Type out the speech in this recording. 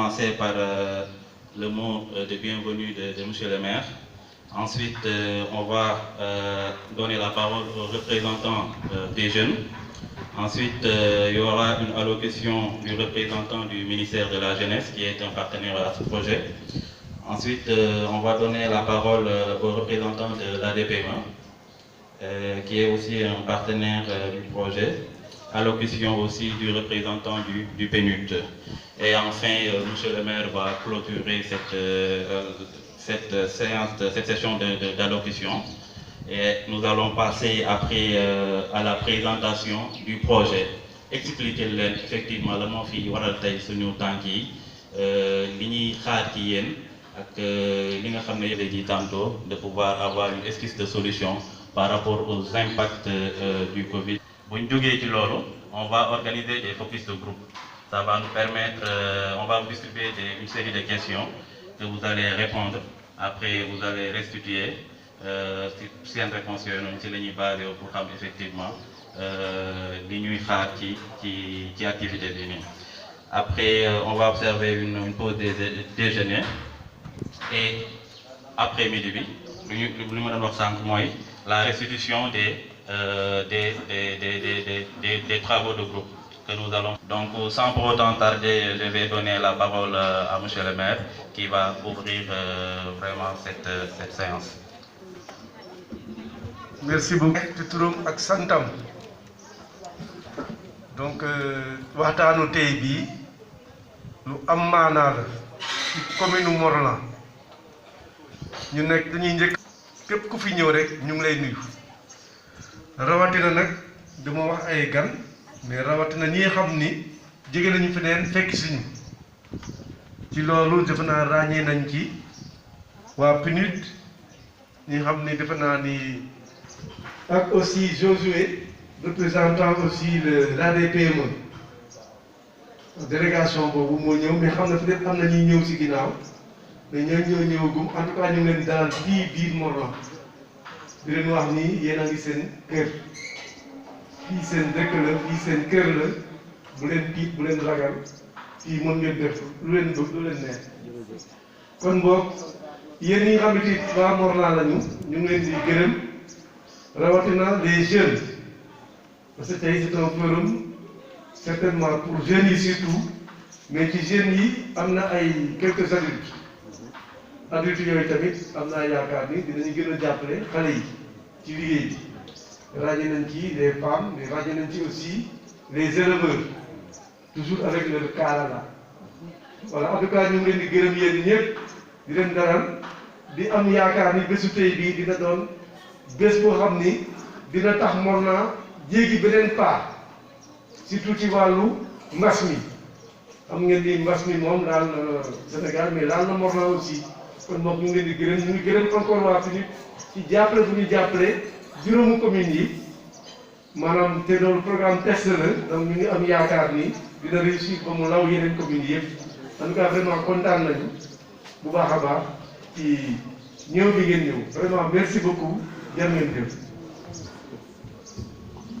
commencer par le mot de bienvenue de Monsieur le maire. Ensuite, on va donner la parole aux représentants des jeunes. Ensuite, il y aura une allocution du représentant du ministère de la Jeunesse qui est un partenaire à ce projet. Ensuite, on va donner la parole au représentant de l'ADPME, qui est aussi un partenaire du projet. Allocution aussi du représentant du PNUD. Et enfin, Monsieur le maire va clôturer cette session d'allocution. Et nous allons passer après à la présentation du projet. Expliquer effectivement le moo fi waral tey suñu tànk yi li ñuy xaar ci yéen ak li nga xam ne yële ji tantôt de pouvoir avoir une esquisse de solution par rapport aux impacts du Covid. Bu ñu jógee ci loolu, on va organiser des focus de groupe. Ça va nous permettre, on va vous distribuer une série de questions que vous allez répondre. Après, vous allez restituer si une réponse yooyu noonu ci la ñuy basé pour xam effectivement li ñuy xaar ci activité bi nii. Après, on va observer une pause déjeuner et après midi bi lu ma doon wax sànq mooy la restitution des travaux de groupe que nous allons. Donc, sans pour autant tarder, je vais donner la parole à Monsieur le maire qui va ouvrir vraiment cette séance. Merci beaucoup. Turam ak santam. Donc waxtaanu tey bii lu am maanaa la ci commune Morlan ñu nekk dañuy njëkk képp ku fi ñëw rek ñu ngi lay nuyu rawatina nag dama wax ay gan mais rawatina ñi xam ni jege nañu fi neen fekk suñu ci loolu defe naa ràññee nañ ci waa PNUD ñi xam ni defe naa ni ak aussi Josué représentant aussi l'ADPME délégation boobu moo ñëw mais xam na peut-être am na ñuy ñëw ci ginnaaw mais ñoo ñëwagum en tout cas ñu ngi leen di dalal fii biir Morlan di leen wax ni yéen a ngi seen kër fii seen dëkk la fii seen kër la bu leen tiit bu leen ragal fii mën ngeen def lu leen bëgg lu leen neex kon boog yéen ñi nga xam ne waa Morlan lañu ñu ngi leen di gërëm rawatina les jeunes parce que tey c'est un forum certainement pour jeunes yi surtout mais ci jeunes yi am na ay quelques adultes yooyu tamit am naa yaakaar ni dinañu gën a jàppale xale yi ci liggéey bi ràññee nañ ci les femmes mais ràññee nañ ci aussi les éleveurs toujours avec leur kaala la voilà en tout cas ñu ngi leen di gërëm yéen ñëpp di leen dalal di am yaakaar ni bésu tey bii dina doon bés boo xam ni dina tax Morlan jéegi beneen pas surtout ci wàllu mbas mi xam ngeen ni mbas mi moom laal na Sénégal mais laal na Morlan aussi kon moom ñu ngi leen di gërëm ñu ngi gërëm encore waa PNUD ci jàppale bu ñu jàppale juróomu communes yi maanaam te loolu programme test la donc ñu ngi am yaakaar ni dina réussir ba mu law yeneen communes yëpp en tout cas vraiment kontaan nañu bu baax a baax ci ñëw bi ngeen ñëw vraiment merci beaucoup jërë ngeen jëf.